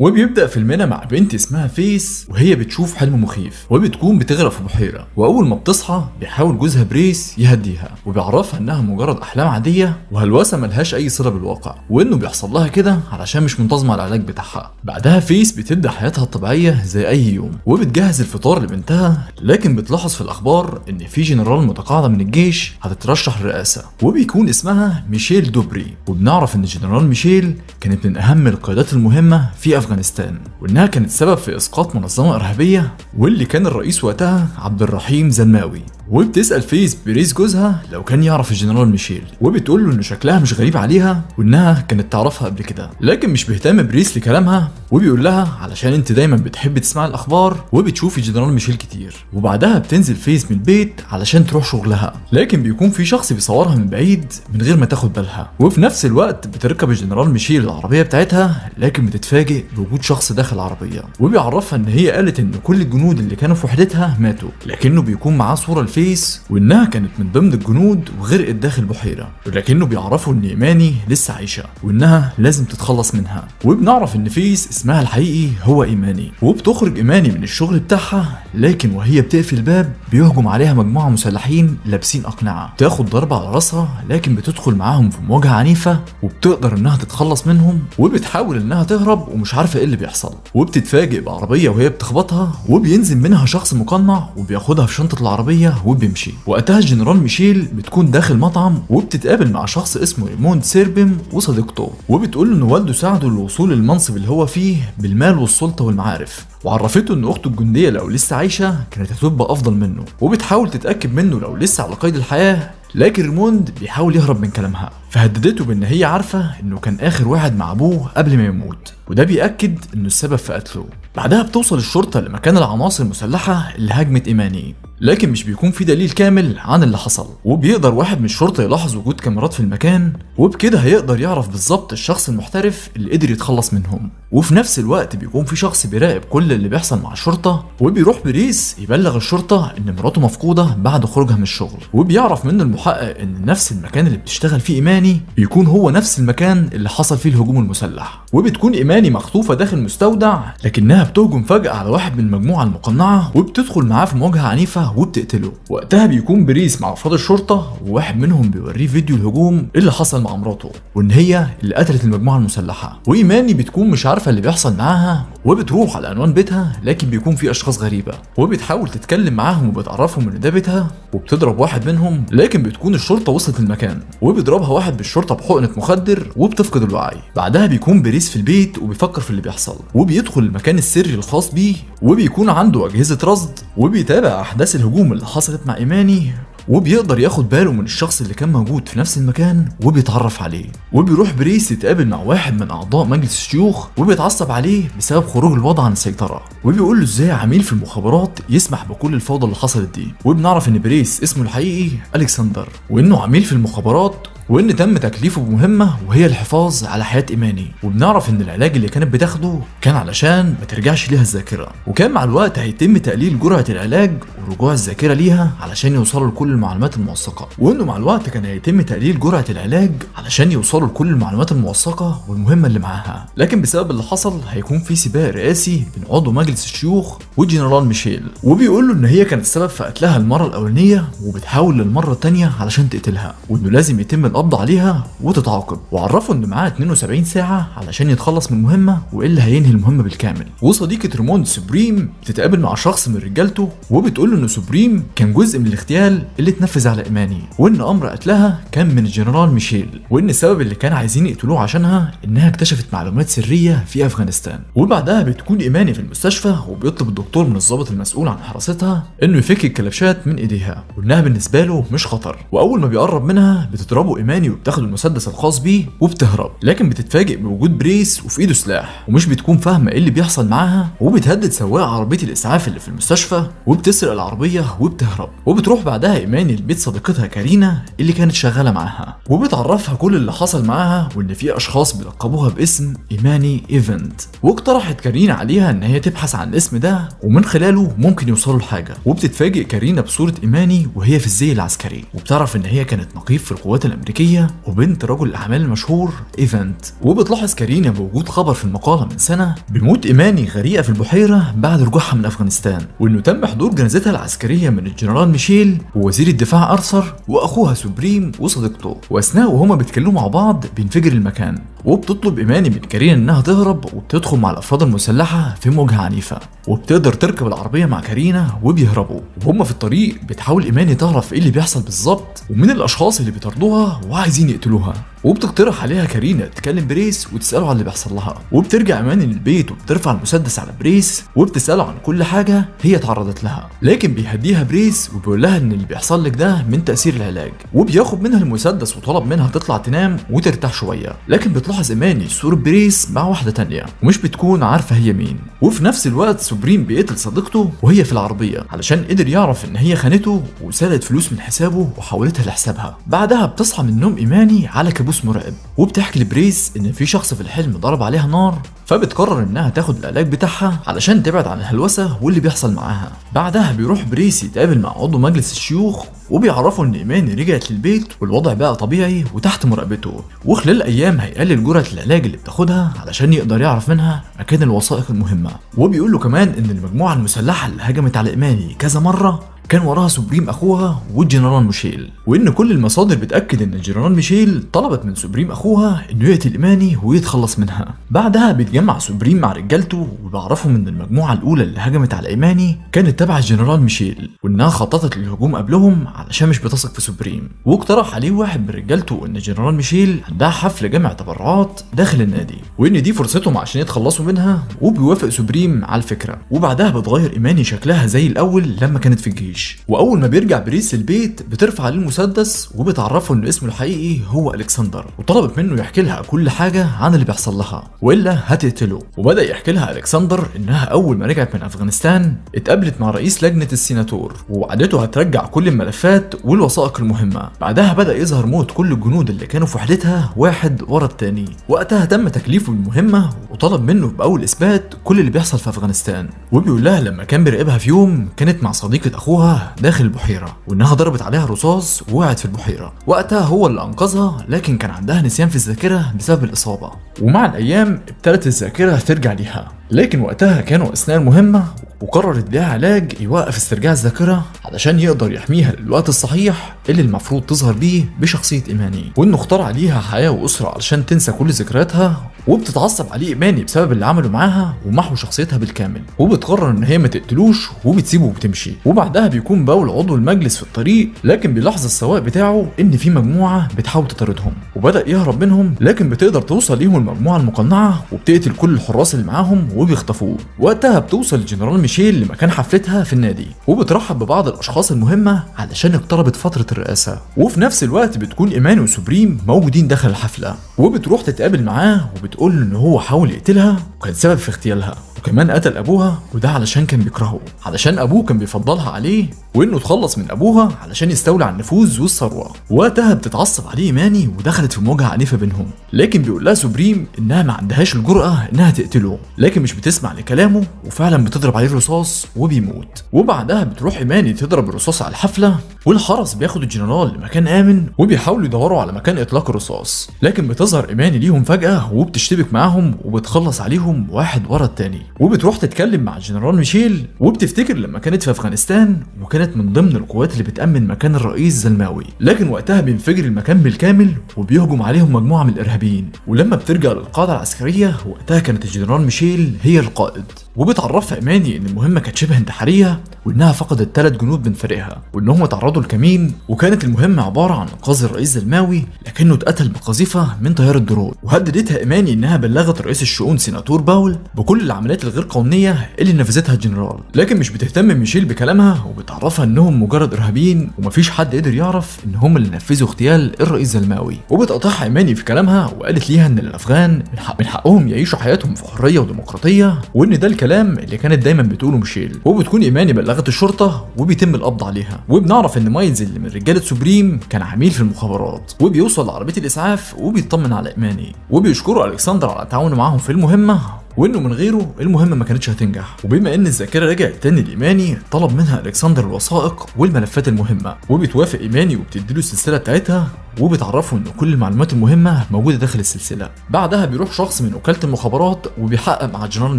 وبيبدأ فيلمنا مع بنت اسمها فيس وهي بتشوف حلم مخيف وبتكون بتغرق في بحيرة، واول ما بتصحى بيحاول جوزها بريس يهديها وبيعرفها انها مجرد احلام عادية وهلوسة ملهاش اي صلة بالواقع، وانه بيحصل لها كده علشان مش منتظمة على العلاج بتاعها. بعدها فيس بتبدأ حياتها الطبيعية زي اي يوم وبتجهز الفطار لبنتها، لكن بتلاحظ في الاخبار ان في جنرال متقاعدة من الجيش هتترشح للرئاسة وبيكون اسمها ميشيل دوبري، وبنعرف ان جنرال ميشيل كانت من اهم القيادات المهمة في افغانستان، وانها كانت سبب في اسقاط منظمة ارهابية واللي كان الرئيس وقتها عبد الرحيم زلماوي. وبتسأل فيس بريس جوزها لو كان يعرف الجنرال ميشيل، وبتقول له ان شكلها مش غريب عليها وانها كانت تعرفها قبل كده، لكن مش بيهتم بريس لكلامها وبيقول لها علشان انت دايما بتحبي تسمعي الاخبار وبتشوفي جنرال ميشيل كتير. وبعدها بتنزل فيس من البيت علشان تروح شغلها، لكن بيكون في شخص بيصورها من بعيد من غير ما تاخد بالها، وفي نفس الوقت بتركب الجنرال ميشيل العربيه بتاعتها، لكن بتتفاجئ بوجود شخص داخل العربيه وبيعرفها ان هي قالت ان كل الجنود اللي كانوا في وحدتها ماتوا، لكنه بيكون معاه صوره لفيس وانها كانت من ضمن الجنود وغرقت داخل بحيره، ولكنه بيعرفوا ان ايماني لسه عايشه وانها لازم تتخلص منها. وبنعرف ان فيس اسمها الحقيقي هو ايماني، وبتخرج ايماني من الشغل بتاعها، لكن وهي بتقفل الباب بيهجم عليها مجموعه مسلحين لابسين اقنعه، تاخد ضربه على راسها، لكن بتدخل معاهم في مواجهه عنيفه وبتقدر انها تتخلص منهم، وبتحاول انها تهرب ومش عارفه ايه اللي بيحصل، وبتتفاجئ بعربيه وهي بتخبطها وبينزل منها شخص مقنع وبياخدها في شنطه العربيه وبيمشي. وقتها الجنرال ميشيل بتكون داخل مطعم وبتتقابل مع شخص اسمه ريموند سيربم وصديقته، وبتقول له ان والده ساعده للوصول للمنصب اللي هو فيه بالمال والسلطه والمعارف، وعرفته ان اخته الجنديه لو لسه عايشه كانت هتبقى افضل منه، وبتحاول تتاكد منه لو لسه على قيد الحياه، لكن ريموند بيحاول يهرب من كلامها، فهددته بان هي عارفه انه كان اخر واحد مع ابوه قبل ما يموت، وده بيأكد انه السبب في قتله. بعدها بتوصل الشرطه لمكان العناصر المسلحه اللي هاجمت ايماني، لكن مش بيكون في دليل كامل عن اللي حصل، وبيقدر واحد من الشرطه يلاحظ وجود كاميرات في المكان، وبكده هيقدر يعرف بالظبط الشخص المحترف اللي قدر يتخلص منهم. وفي نفس الوقت بيكون في شخص بيراقب كل اللي بيحصل مع الشرطه، وبيروح بريس يبلغ الشرطه ان مراته مفقوده بعد خروجها من الشغل، وبيعرف منه المحقق ان نفس المكان اللي بتشتغل فيه ايماني بيكون هو نفس المكان اللي حصل فيه الهجوم المسلح، وبتكون ايماني مخطوفه داخل مستودع، لكنها بتهجم فجاه على واحد من المجموعه المقنعه وبتدخل معاه في مواجهه عنيفه وبتقتله. وقتها بيكون بريس مع افراد الشرطه وواحد منهم بيوريه فيديو الهجوم اللي حصل مع مراته وان هي اللي قتلت المجموعه المسلحه، وايماني بتكون مش عارفه اللي بيحصل معاها وبتروح على عنوان بيتها، لكن بيكون في اشخاص غريبه وبتحاول تتكلم معاهم وبتعرفهم ان ده بيتها، وبتضرب واحد منهم، لكن بتكون الشرطه وصلت المكان وبيضربها واحد بالشرطه بحقنه مخدر وبتفقد الوعي. بعدها بيكون بريس في البيت وبيفكر في اللي بيحصل، وبيدخل المكان السري الخاص بيه وبيكون عنده اجهزه رصد وبيتابع احداث الهجوم اللي حصلت مع ايماني، وبيقدر ياخد باله من الشخص اللي كان موجود في نفس المكان وبيتعرف عليه. وبيروح بريس يتقابل مع واحد من اعضاء مجلس الشيوخ وبيتعصب عليه بسبب خروج الوضع عن السيطره، وبيقول له ازاي عميل في المخابرات يسمح بكل الفوضى اللي حصلت دي. وبنعرف ان بريس اسمه الحقيقي الكسندر، وانه عميل في المخابرات، وان تم تكليفه بمهمه وهي الحفاظ على حياه ايماني. وبنعرف ان العلاج اللي كانت بتاخده كان علشان ما ترجعش ليها الذاكره، وكان مع الوقت هيتم تقليل جرعه العلاج ورجوع الذاكره ليها علشان يوصلوا لكل المعلومات الموثقه، وانه مع الوقت كان هيتم تقليل جرعه العلاج علشان يوصلوا لكل المعلومات الموثقه والمهمه اللي معاها، لكن بسبب اللي حصل هيكون في سباق رئاسي بين عضو مجلس الشيوخ والجنرال ميشيل، وبيقول له ان هي كانت السبب في قتلها المره الاولانيه وبتحاول للمره الثانيه علشان تقتلها، وانه لازم يتم القبض عليها وتتعاقب، وعرفوا ان معاه 72 ساعه علشان يتخلص من المهمه والا هينهي المهمه بالكامل. وصديقه ريموند سوبريم بتتقابل مع شخص من رجالته وبتقول له ان سوبريم كان جزء من الاغتيال اللي اتنفذ على ايماني، وان امر قتلها كان من الجنرال ميشيل، وان السبب اللي كان عايزين يقتلوه عشانها انها اكتشفت معلومات سريه في افغانستان. وبعدها بتكون ايماني في المستشفى وبيطلب الدكتور من الضابط المسؤول عن حراستها انه يفك الكلبشات من ايديها، وانها بالنسبه له مش خطر، واول ما بيقرب منها بتضربه ايماني وبتاخد المسدس الخاص بيه وبتهرب، لكن بتتفاجئ بوجود بريس وفي ايده سلاح ومش بتكون فاهمه ايه اللي بيحصل معاها، وبتهدد سواق عربيه الاسعاف اللي في المستشفى وبتسرق العربيه وبتهرب. وبتروح بعدها ايماني لبيت صديقتها كارينا اللي كانت شغاله معاها وبتعرفها كل اللي حصل معاها، وان في اشخاص بيلقبوها باسم ايماني ايفنت، واقترحت كارينا عليها ان هي تبحث عن الاسم ده ومن خلاله ممكن يوصلوا لحاجه. وبتتفاجئ كارينا بصوره ايماني وهي في الزي العسكري، وبتعرف ان هي كانت نقيب في القوات الامريكيه امريكيه وبنت رجل الاعمال المشهور ايفنت. وبتلاحظ كارينا بوجود خبر في المقاله من سنه بموت ايماني غريقه في البحيره بعد رجوعها من افغانستان، وانه تم حضور جنازتها العسكريه من الجنرال ميشيل ووزير الدفاع ارثر واخوها سوبريم وصديقته. واثناء وهما بيتكلموا مع بعض بينفجر المكان، وبتطلب ايماني من كارينا انها تهرب وبتدخل مع الافراد المسلحه في مواجهه عنيفه، وبتقدر تركب العربيه مع كارينا وبيهربوا. وهم في الطريق بتحاول ايماني تعرف ايه اللي بيحصل بالظبط ومن الاشخاص اللي بيطاردوها وعايزين يقتلوها، وبتقترح عليها كارينا تكلم بريس وتساله عن اللي بيحصل لها. وبترجع ايماني للبيت وبترفع المسدس على بريس وبتساله عن كل حاجه هي تعرضت لها، لكن بيهديها بريس وبيقول لها ان اللي بيحصل لك ده من تاثير العلاج، وبياخد منها المسدس وطلب منها تطلع تنام وترتاح شويه. لكن بتلاحظ ايماني صوره بريس مع واحده تانية ومش بتكون عارفه هي مين. وفي نفس الوقت سوبريم بيقتل صديقته وهي في العربيه علشان قدر يعرف ان هي خانته وسرقت فلوس من حسابه وحولتها لحسابها. بعدها بتصحى من النوم ايماني على كابوس مرعب، وبتحكي لبريس ان في شخص في الحلم ضرب عليها نار، فبتقرر انها تاخد العلاج بتاعها علشان تبعد عن الهلوسه واللي بيحصل معاها. بعدها بيروح بريس يتقابل مع عضو مجلس الشيوخ وبيعرفوا ان ايماني رجعت للبيت والوضع بقى طبيعي وتحت مراقبته، وخلال ايام هيقلل جرعه العلاج اللي بتاخدها علشان يقدر يعرف منها مكان الوثائق المهمه. وبيقول له كمان ان المجموعه المسلحه اللي هجمت على ايماني كذا مره كان وراها سوبريم اخوها والجنرال ميشيل، وان كل المصادر بتاكد ان الجنرال ميشيل طلبت من سوبريم اخوها انه يقتل ايماني ويتخلص منها. بعدها بيتجمع سوبريم مع رجالته وبيعرفهم ان المجموعه الاولى اللي هجمت على ايماني كانت تبع الجنرال ميشيل، وانها خططت للهجوم قبلهم علشان مش بتثق في سوبريم. واقترح عليه واحد من رجالته ان الجنرال ميشيل عندها حفل جمع تبرعات داخل النادي وان دي فرصتهم عشان يتخلصوا منها، وبيوافق سوبريم على الفكره. وبعدها بتغير ايماني شكلها زي الاول لما كانت في الجيش. واول ما بيرجع بريس البيت بترفع عليه المسدس وبتعرفه ان اسمه الحقيقي هو الكسندر، وطلبت منه يحكي لها كل حاجه عن اللي بيحصل لها والا هتقتله. وبدا يحكي لها الكسندر انها اول ما رجعت من افغانستان اتقابلت مع رئيس لجنه السيناتور ووعدته هترجع كل الملفات والوثائق المهمه. بعدها بدا يظهر موت كل الجنود اللي كانوا في وحدتها واحد ورا التاني. وقتها تم تكليفه بالمهمه وطلب منه باول اثبات كل اللي بيحصل في افغانستان. وبيقول لها لما كان بيراقبها في يوم كانت مع صديقه اخوها داخل البحيره وانها ضربت عليها رصاص ووقعت في البحيره. وقتها هو اللي انقذها، لكن كان عندها نسيان في الذاكره بسبب الاصابه. ومع الايام ابتدت الذاكره ترجع ليها، لكن وقتها كانوا اثناء المهمه وقرر اديها علاج يوقف استرجاع الذاكره علشان يقدر يحميها للوقت الصحيح اللي المفروض تظهر بيه بشخصيه ايماني، وانه اخترع ليها حياه واسره علشان تنسى كل ذكرياتها. وبتتعصب عليه ايماني بسبب اللي عمله معاها ومحو شخصيتها بالكامل، وبتقرر ان هي ما تقتلوش وبتسيبه وبتمشي. وبعدها بيكون باول عضو المجلس في الطريق، لكن بيلاحظ السواق بتاعه ان في مجموعه بتحاول تطاردهم وبدا يهرب منهم، لكن بتقدر توصل ليهم المجموعه المقنعه وبتقتل كل الحراس اللي معاهم وبيخطفوه. وقتها بتوصل الجنرال ميشيل لمكان حفلتها في النادي وبترحب ببعض الاشخاص المهمه علشان اقتربت فتره الرئاسه. وفي نفس الوقت بتكون ايماني وسوبريم موجودين داخل الحفله، وبتروح تتقابل معاه وبتقول له ان هو حاول يقتلها وكان سبب في اغتيالها، وكمان قتل ابوها وده علشان كان بيكرهه، علشان ابوه كان بيفضلها عليه وانه اتخلص من ابوها علشان يستولي على النفوذ والثروه. وقتها بتتعصب عليه ايماني ودخلت في مواجهه عنيفه بينهم، لكن بيقول لها سوبريم انها ما عندهاش الجرأه انها تقتله، لكن مش بتسمع لكلامه وفعلا بتضرب عليه الرصاص وبيموت. وبعدها بتروح ايماني تضرب الرصاص على الحفله، والحرس بياخد الجنرال لمكان امن وبيحاولوا يدوروا على مكان اطلاق الرصاص، لكن بتظهر ايماني ليهم فجاه وبتشتبك معاهم وبتخلص عليهم واحد ورا التاني. وبتروح تتكلم مع الجنرال ميشيل وبتفتكر لما كانت في افغانستان وكانت من ضمن القوات اللي بتأمن مكان الرئيس زلماوي، لكن وقتها بينفجر المكان بالكامل وبيهجم عليهم مجموعه من الارهابيين. ولما بترجع للقاعده العسكريه وقتها كانت الجنرال ميشيل هي القائد، وبتعرفها ايماني ان المهمه كانت شبه انتحاريه وانها فقدت 3 جنود من فريقها وانهم تعرضوا لكمين، وكانت المهمه عباره عن انقاذ الرئيس زلماوي لكنه اتقتل بقذيفه من طياره درون. وهددتها ايماني انها بلغت رئيس الشؤون سيناتور باول بكل العمليات الغير قانونيه اللي نفذتها الجنرال، لكن مش بتهتم ميشيل بكلامها وبتعرفها انهم مجرد ارهابيين ومفيش حد قدر يعرف ان هم اللي نفذوا اغتيال الرئيس زلماوي. وبتقطعها ايماني في كلامها وقالت ليها ان الافغان من حقهم يعيشوا حياتهم في حريه وديمقراطيه، وان ده الكلام اللي كانت دايما بتقوله ميشيل. وبتكون ايماني بلغت الشرطه وبيتم القبض عليها، وبنعرف ان مايلز اللي من رجاله سوبريم كان عميل في المخابرات، وبيوصل لعربيه الاسعاف وبيطمن على ايماني وبيشكروا الكسندر على تعاونه معاهم في المهمه، وانه من غيره المهمه ما كانتش هتنجح. وبما ان الذاكره رجعت تاني لايماني، طلب منها الكسندر الوثائق والملفات المهمه، وبتوافق ايماني وبتديله السلسله بتاعتها، وبتعرفه ان كل المعلومات المهمه موجوده داخل السلسله. بعدها بيروح شخص من وكاله المخابرات وبيحقق مع الجنرال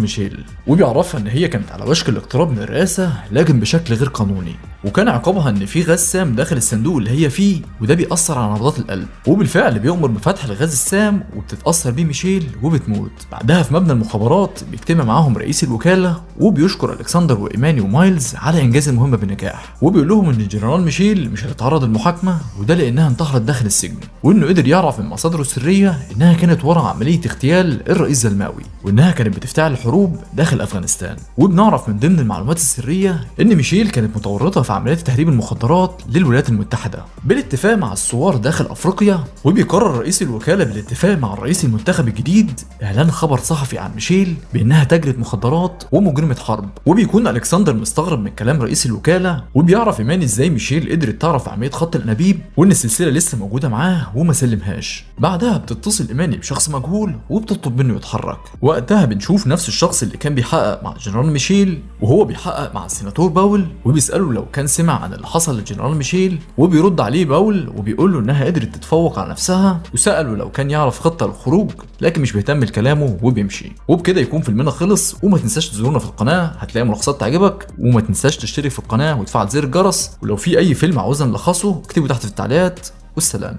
ميشيل، وبيعرفها ان هي كانت على وشك الاقتراب من الرئاسه لكن بشكل غير قانوني، وكان عقابها ان في غاز سام داخل الصندوق اللي هي فيه، وده بيأثر على نبضات القلب. وبالفعل بيؤمر بفتح الغاز السام وبتتأثر بيه ميشيل وبتموت. بعدها في مبنى المخابرات بيجتمع معاهم رئيس الوكاله وبيشكر الكسندر وايماني ومايلز على انجاز المهمه بنجاح، وبيقول لهم ان الجنرال ميشيل مش هتتعرض للمحاكمه، وده لانها انتحرت داخل السجن، وانه قدر يعرف من مصادره السريه انها كانت ورا عمليه اغتيال الرئيس زلماوي، وانها كانت بتفتعل الحروب داخل افغانستان. وبنعرف من ضمن المعلومات السريه ان ميشيل كانت متورطه في عمليات تهريب المخدرات للولايات المتحده بالاتفاق مع الثوار داخل افريقيا. وبيقرر رئيس الوكاله بالاتفاق مع الرئيس المنتخب الجديد اعلان خبر صحفي عن ميشيل بانها تاجرة مخدرات ومجرمه حرب. وبيكون الكسندر مستغرب من كلام رئيس الوكاله، وبيعرف ايماني ازاي ميشيل قدرت تعرف عمليه خط الانابيب وان السلسله لسه موجوده معاه وما سلمهاش. بعدها بتتصل ايماني بشخص مجهول وبتطلب منه يتحرك. وقتها بنشوف نفس الشخص اللي كان بيحقق مع الجنرال ميشيل وهو بيحقق مع السيناتور باول، وبيساله لو كان سمع عن اللي حصل للجنرال ميشيل، وبيرد عليه باول وبيقول له انها قدرت تتفوق على نفسها، وساله لو كان يعرف خطه للخروج لكن مش بيهتم لكلامه وبيمشي. وبكده يكون فيلمنا خلص، وما تنساش تزورنا في القناه هتلاقي ملخصات تعجبك، وما تنساش تشترك في القناه وتفعل زر الجرس، ولو في اي فيلم عاوزنا نلخصه اكتبه تحت في التعليقات. والسلام.